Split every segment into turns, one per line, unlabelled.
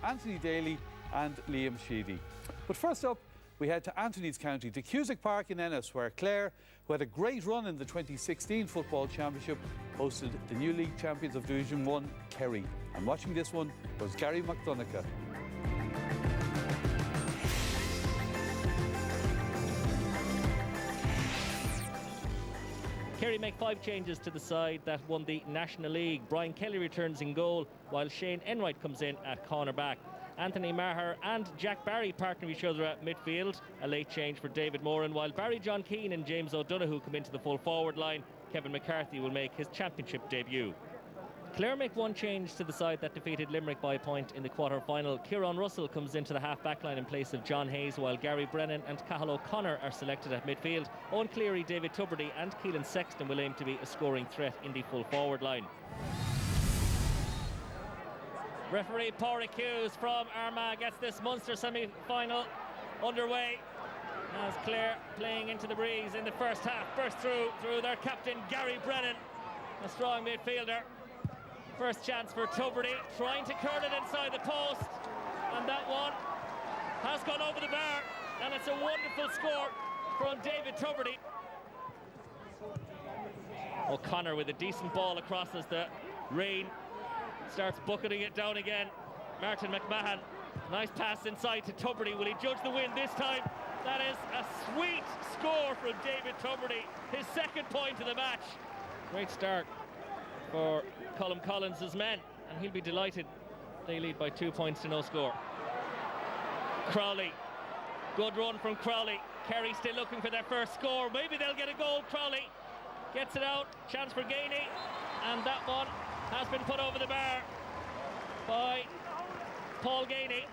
Anthony Daly and Liam Sheedy. But first up, we head to Anthony's County, to Cusack Park in Ennis, where Clare, who had a great run in the 2016 Football Championship, hosted the new league champions of Division 1, Kerry. And watching this one was Gary McDonagh.
Kerry make 5 changes to the side that won the National League. Brian Kelly returns in goal, while Shane Enright comes in at cornerback. Anthony Maher and Jack Barry partner each other at midfield. A late change for David Moran, while Barry John Keane and James O'Donoghue come into the full forward line. Kevin McCarthy will make his championship debut. Clare make 1 change to the side that defeated Limerick by a point in the quarter-final. Kieran Russell comes into the half-back line in place of John Hayes, while Gary Brennan and Cathal O'Connor are selected at midfield. Owen Cleary, David Tubridy and Keelan Sexton will aim to be a scoring threat in the full forward line. Referee Pádraig Hughes from Armagh gets this Munster semi-final underway as Clare, playing into the breeze in the first half, burst through their captain Gary Brennan, a strong midfielder. First chance for Tubridy, trying to curl it inside the post, and that one has gone over the bar, and it's a wonderful score from David Tubridy. O'Connor with a decent ball across as the rain starts bucketing it down again. Martin McMahon, nice pass inside to Tubridy. Will he judge the win this time? That is a sweet score from David Tubridy, his 2nd point of the match. Great start for Colm Collins' men, and he'll be delighted. They lead by 2 points to no score. Crowley, good run from Crowley. Kerry still looking for their first score. Maybe they'll get a goal. Crowley gets it out, chance for Gainey, and that one has been put over the bar by Paul Gainey.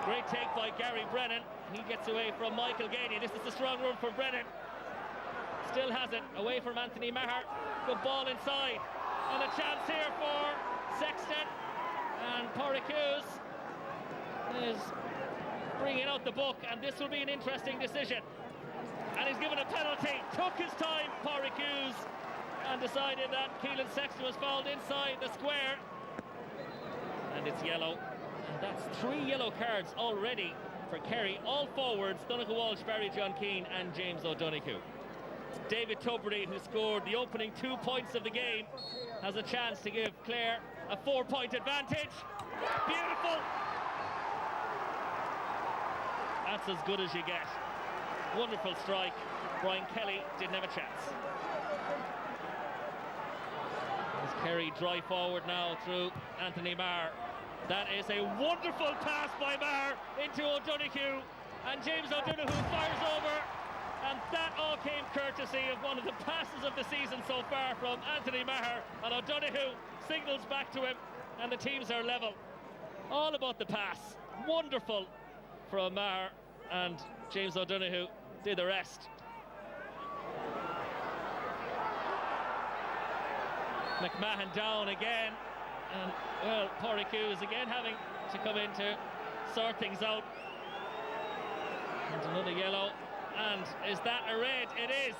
Great take by Gary Brennan. He gets away from Michael Gainey. This is the strong run for Brennan. Still has it, away from Anthony Maher. Good ball inside, and a chance here for Sexton, and Pádraig Hughes is bringing out the book, and this will be an interesting decision. And he's given a penalty. Took his time, Pádraig Hughes, and decided that Keelan Sexton was fouled inside the square, and it's yellow, and that's 3 yellow cards already for Kerry. All forwards, Donegal Walsh, Barry John Keane and James O'Donoghue. David Tubridy, who scored the opening 2 points of the game, has a chance to give Clare a 4-point advantage. Beautiful! That's as good as you get. Wonderful strike. Brian Kelly didn't have a chance. As Kerry drive forward now through Anthony Maher. That is a wonderful pass by Maher into O'Donoghue, and James O'Donoghue fires over. And that all came courtesy of one of the passes of the season so far from Anthony Maher, and O'Donoghue signals back to him, and the teams are level. All about the pass. Wonderful from Maher, and James O'Donoghue did the rest. McMahon down again, and well, Pádraig Hughes again having to come in to sort things out. And another yellow. And is that a red? It is.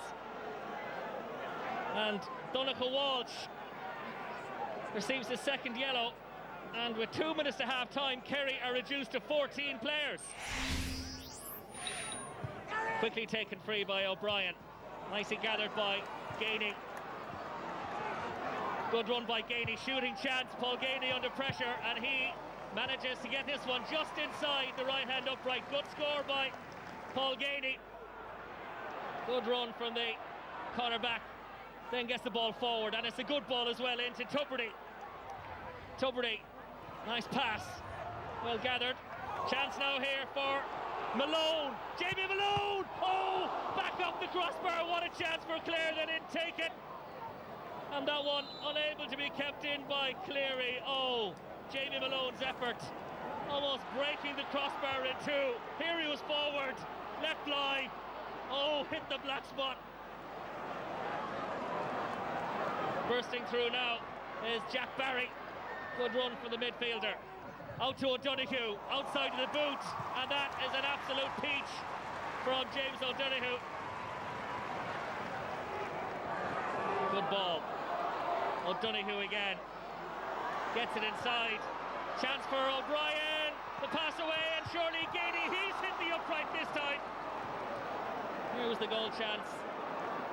And Donegal Walsh receives his 2nd yellow. And with 2 minutes to half time, Kerry are reduced to 14 players. Quickly taken free by O'Brien. Nicely gathered by Gainey. Good run by Gainey. Shooting chance. Paul Gainey under pressure. And he manages to get this one just inside the right-hand upright. Good score by Paul Gainey. Good run from the cornerback, then gets the ball forward, and it's a good ball as well into Tubridy. Tubridy, nice pass, well gathered. Chance now here for Malone, Jamie Malone! Oh, back up the crossbar, what a chance for Clare, they didn't take it. And that one unable to be kept in by Cleary. Oh, Jamie Malone's effort, almost breaking the crossbar in 2. Here he was forward, left lie. Oh, hit the black spot. Bursting through now is Jack Barry. Good run for the midfielder. Out to O'Donoghue, outside of the boot, and that is an absolute peach from James O'Donoghue. Good ball. O'Donoghue again. Gets it inside. Chance for O'Brien. The pass away, and surely Gainey, he's hit the upright this time. Here was the goal chance.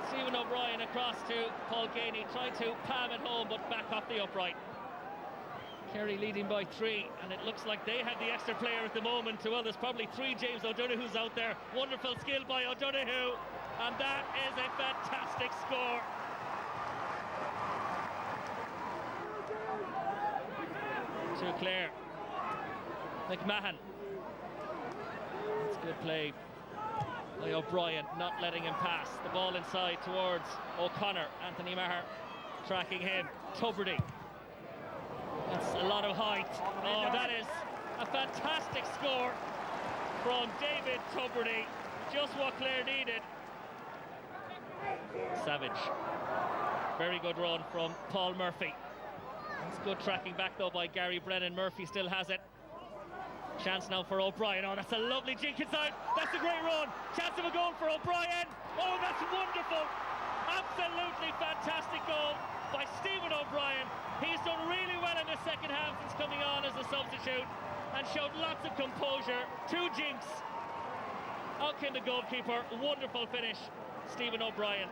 Stephen O'Brien across to Paul Gainey. Tried to palm it home, but back off the upright. Kerry leading by 3, and it looks like they have the extra player at the moment. Well, there's probably 3 James O'Donoghues out there. Wonderful skill by O'Donoghue, and that is a fantastic score. To Clare. McMahon. It's good play by O'Brien, not letting him pass. The ball inside towards O'Connor. Anthony Maher tracking him. Tubridy. That's a lot of height. Oh, that is a fantastic score from David Tubridy. Just what Clare needed. Savage. Very good run from Paul Murphy. It's good tracking back though by Gary Brennan. Murphy still has it. Chance now for O'Brien. Oh, that's a lovely jink inside. That's a great run. Chance of a goal for O'Brien. Oh, that's wonderful. Absolutely fantastic goal by Stephen O'Brien. He's done really well in the second half since coming on as a substitute and showed lots of composure. 2 jinks. Out came the goalkeeper. Wonderful finish, Stephen O'Brien.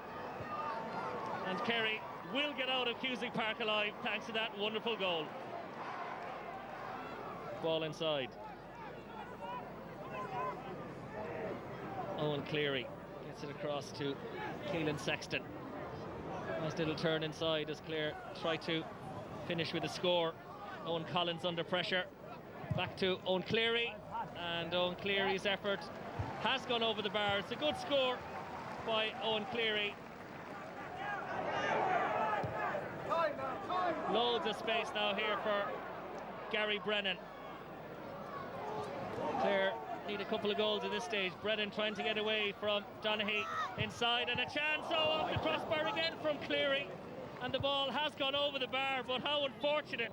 And Kerry will get out of Cusack Park alive thanks to that wonderful goal. Ball inside. Owen Cleary gets it across to Keelan Sexton. Nice little turn inside as Clare try to finish with a score. Owen Collins under pressure. Back to Owen Cleary, and Owen Cleary's effort has gone over the bar. It's a good score by Owen Cleary. Loads of space now here for Gary Brennan. Clare need a couple of goals at this stage. Brennan trying to get away from Donaghy inside, and a chance off the crossbar again from Cleary, and the ball has gone over the bar, but how unfortunate.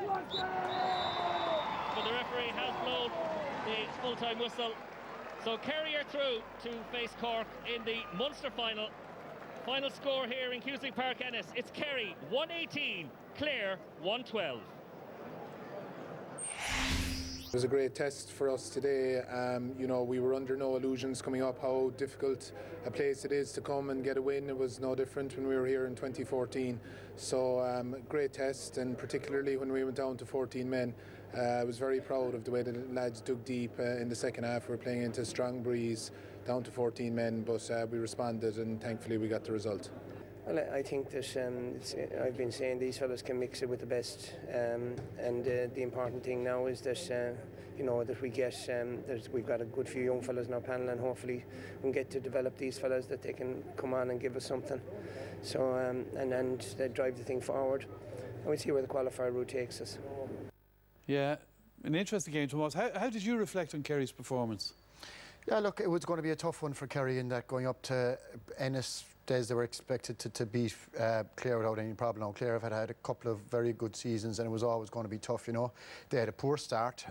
But the referee has blown the full-time whistle, so Kerry are through to face Cork in the Munster final. Final score here in Cusack Park, Ennis. It's Kerry 118, Clare 112.
It was a great test for us today. You know, we were under no illusions coming up how difficult a place it is to come and get a win. It was no different when we were here in 2014. So great test, and particularly when we went down to 14 men. I was very proud of the way the lads dug deep in the second half. We were playing into a strong breeze, down to 14 men, but we responded, and thankfully we got the result.
Well, I think that I've been saying these fellas can mix it with the best, and the important thing now is that you know, that we get we've got a good few young fellas in our panel, and hopefully we can get to develop these fellas that they can come on and give us something. So and they drive the thing forward, and we'll see where the qualifier route takes us.
Yeah, an interesting game, Tomas. How did you reflect on Kerry's performance?
Yeah, look, it was going to be a tough one for Kerry in that going up to Ennis days they were expected to beat Clare without any problem. Now, Clare have had a couple of very good seasons, and it was always going to be tough, you know. They had a poor start.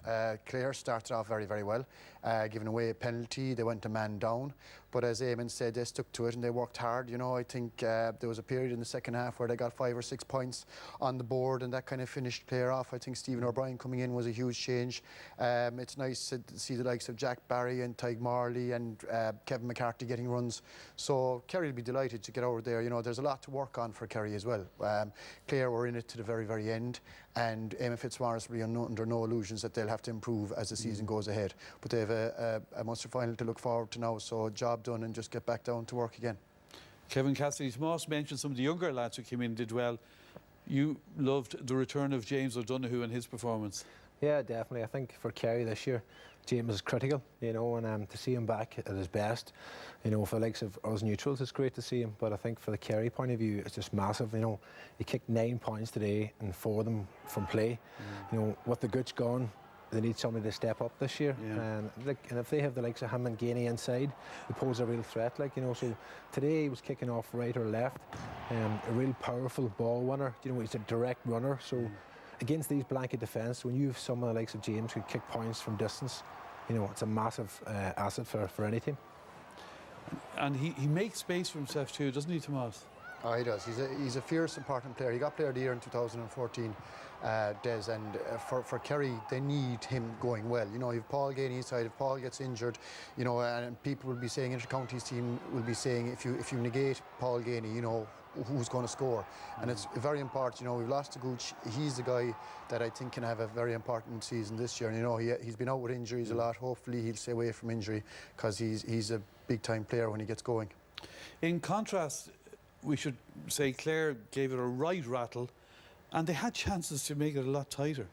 Clare started off very, very well, giving away a penalty. They went a man down. But as Eamon said, they stuck to it and they worked hard. You know, I think there was a period in the second half where they got 5 or 6 points on the board, and that kind of finished Clare off. I think Stephen O'Brien coming in was a huge change. It's nice to see the likes of Jack Barry and Tyg Marley and Kevin McCarthy getting runs. So Kerry will be delighted to get over there. You know, there's a lot to work on for Kerry as well. Clare were in it to the very, very end, and Eamon Fitzmaurice will be under no illusions that they'll have to improve as the season goes ahead. But they have a Munster final to look forward to now, so job done and just get back down to work again.
Kevin Cassidy-Moss mentioned some of the younger lads who came in and did well. You loved the return of James O'Donoghue and his performance.
Yeah, definitely. I think for Kerry this year, James is critical, you know, and to see him back at his best, you know, for the likes of us neutrals, it's great to see him. But I think for the Kerry point of view, it's just massive. You know, he kicked 9 points today, and 4 of them from play. You know, with the goods gone, they need somebody to step up this year. And if they have the likes of him and Gainey inside, they pose a real threat. Like, you know, so today he was kicking off right or left, a real powerful ball winner. You know, he's a direct runner. So against these blanket defence, when you have some of the likes of James who kick points from distance, you know, it's a massive asset for any team.
And he makes space for himself too, doesn't he, Tomas?
Oh, he does. He's a fierce, important player. He got Player of the Year in 2014, Des, and for Kerry, they need him going well. You know, if Paul Gainey inside, if Paul gets injured, you know, and people will be saying, Inter-Counties team will be saying, if you negate Paul Gainey, you know, who's going to score. And it's very important. You know, we've lost to Gooch. He's the guy that I think can have a very important season this year. And, you know, he's been out with injuries a lot. Hopefully he'll stay away from injury, because he's a big-time player when he gets going.
In contrast, we should say Clare gave it a right rattle, and they had chances to make it a lot tighter.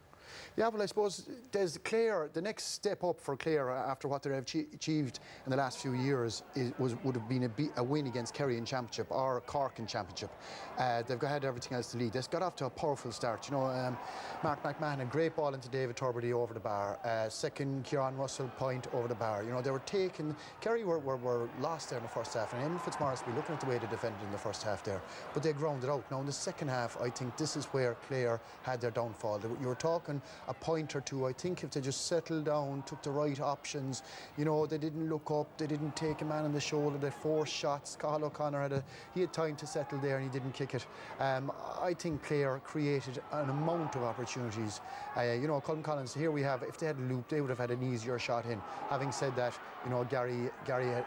Yeah, well, I suppose there's Clare. The next step up for Clare after what they've achieved in the last few years would have been a win against Kerry in Championship or Cork in Championship. They've had everything else to lead. They've got off to a powerful start. You know, Mark McMahon, a great ball into David Turbiddy over the bar. Second, Kieran Russell point over the bar. You know, they were taken. Kerry were lost there in the first half, and Eamon Fitzmaurice will be looking at the way they defended in the first half there. But they grounded out. Now in the second half, I think this is where Clare had their downfall. You were talking a point or two. I think if they just settled down, took the right options, you know, they didn't look up, they didn't take a man on the shoulder, they forced shots. Cathal O'Connor had time to settle there and he didn't kick it. I think Clare created an amount of opportunities. You know, Colin Collins, here we have, if they had a loop, they would have had an easier shot in. Having said that, you know, Gary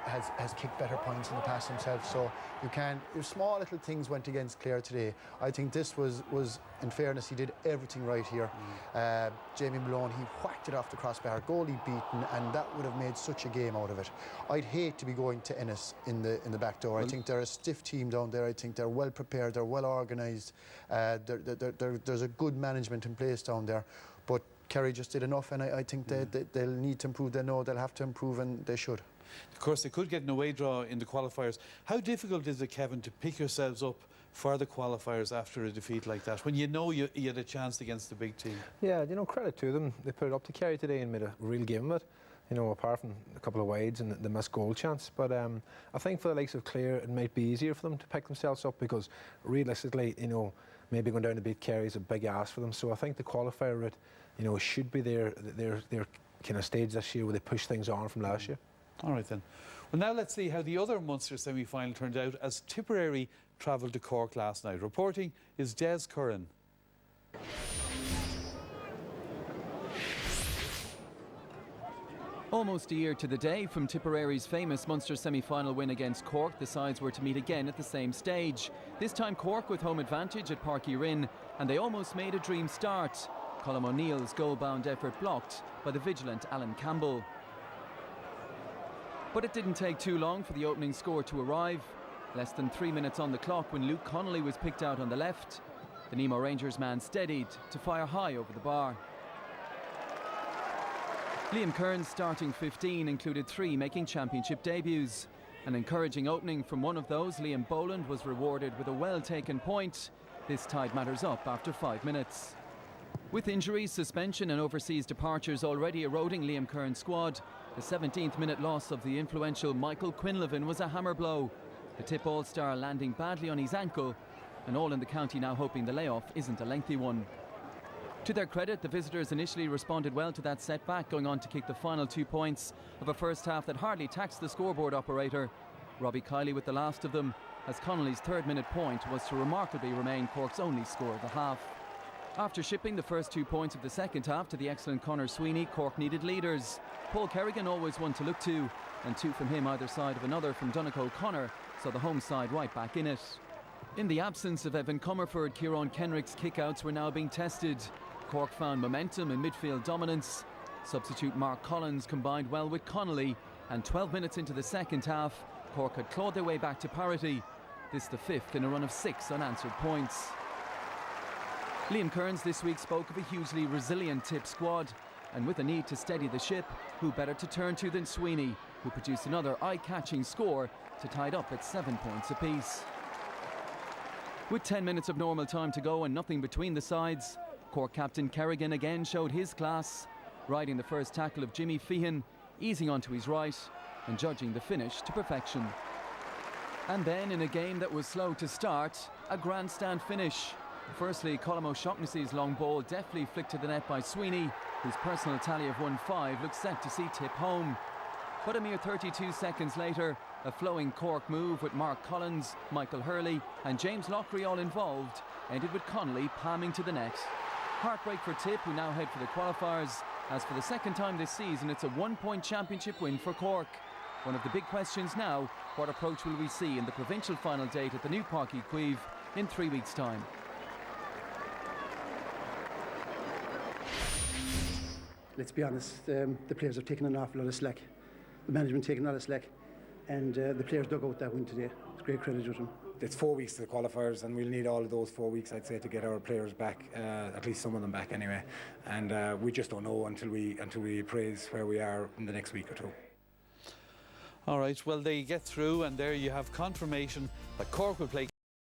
has kicked better points in the past himself, so you can, if small little things went against Clare today, I think this was in fairness, he did everything right here. Jamie Malone, he whacked it off the crossbar, goalie beaten, and that would have made such a game out of it. I'd hate to be going to Ennis in the back door. I think they're a stiff team down there. I think they're well prepared, they're well organised. There's a good management in place down there. But Kerry just did enough, and I think they'll need to improve. They know they'll have to improve, and they should.
Of course, they could get an away draw in the qualifiers. How difficult is it, Kevin, to pick yourselves up for the qualifiers after a defeat like that, when you know you had a chance against the big team?
Yeah, you know, credit to them. They put it up to Kerry today and made a real game of it. You know, apart from a couple of wides and the missed goal chance. But I think for the likes of Clare, it might be easier for them to pick themselves up, because realistically, you know, maybe going down to beat Kerry is a big ask for them. So I think the qualifier route, you know, should be their kind of stage this year where they push things on from last year.
All right then. Well, now let's see how the other Munster semi-final turned out as Tipperary travelled to Cork last night. Reporting is Des Curran.
Almost a year to the day from Tipperary's famous Munster semi-final win against Cork, the sides were to meet again at the same stage. This time Cork with home advantage at Páirc Uí Rinn, and they almost made a dream start. Colm O'Neill's goal-bound effort blocked by the vigilant Alan Campbell. But it didn't take too long for the opening score to arrive. Less than 3 minutes on the clock when Luke Connolly was picked out on the left. The Nemo Rangers man steadied to fire high over the bar. Liam Kern's starting 15 included 3 making championship debuts. An encouraging opening from one of those, Liam Boland, was rewarded with a well-taken point. This tied matters up after 5 minutes. With injuries, suspension and overseas departures already eroding Liam Kern's squad, the 17th minute loss of the influential Michael Quinlivan was a hammer blow. The Tip All-Star landing badly on his ankle, and all in the county now hoping the layoff isn't a lengthy one. To their credit, the visitors initially responded well to that setback, going on to kick the final 2 points of a first half that hardly taxed the scoreboard operator. Robbie Kiley with the last of them, as Connolly's 3rd minute point was to remarkably remain Cork's only score of the half. After shipping the first 2 points of the second half to the excellent Conor Sweeney, Cork needed leaders. Paul Kerrigan always one to look to, and 2 from him either side of another from Donegal O'Connor, so the home side right back in it. In the absence of Evan Comerford, Kieran Kenrick's kickouts were now being tested. Cork found momentum in midfield dominance. Substitute Mark Collins combined well with Connolly, and 12 minutes into the second half, Cork had clawed their way back to parity. This the 5th in a run of 6 unanswered points. Liam Kearns this week spoke of a hugely resilient Tip squad, and with a need to steady the ship, who better to turn to than Sweeney, who produced another eye-catching score to tie it up at 7 points apiece. With 10 minutes of normal time to go and nothing between the sides, Cork captain Kerrigan again showed his class, riding the first tackle of Jimmy Feehan, easing onto his right and judging the finish to perfection. And then, in a game that was slow to start, a grandstand finish. Firstly, Colm O'Shaughnessy's long ball deftly flicked to the net by Sweeney, whose personal tally of 1-5 looks set to see Tip home. But a mere 32 seconds later, a flowing Cork move with Mark Collins, Michael Hurley and James Lockery all involved ended with Connolly palming to the net. Heartbreak for Tip, who now head for the qualifiers, as for the second time this season it's a 1-point championship win for Cork. One of the big questions now, what approach will we see in the provincial final date at the new Páirc Uí Chaoimh in 3 weeks' time?
Let's be honest, the players have taken an awful lot of slack. The management taken a lot of slack, and the players dug out that win today. It's great credit to them.
It's 4 weeks to the qualifiers, and we'll need all of those 4 weeks, I'd say, to get our players back, at least some of them back anyway. And we just don't know until we appraise where we are in the next week or two.
All right, well, they get through, and there you have confirmation that Cork will play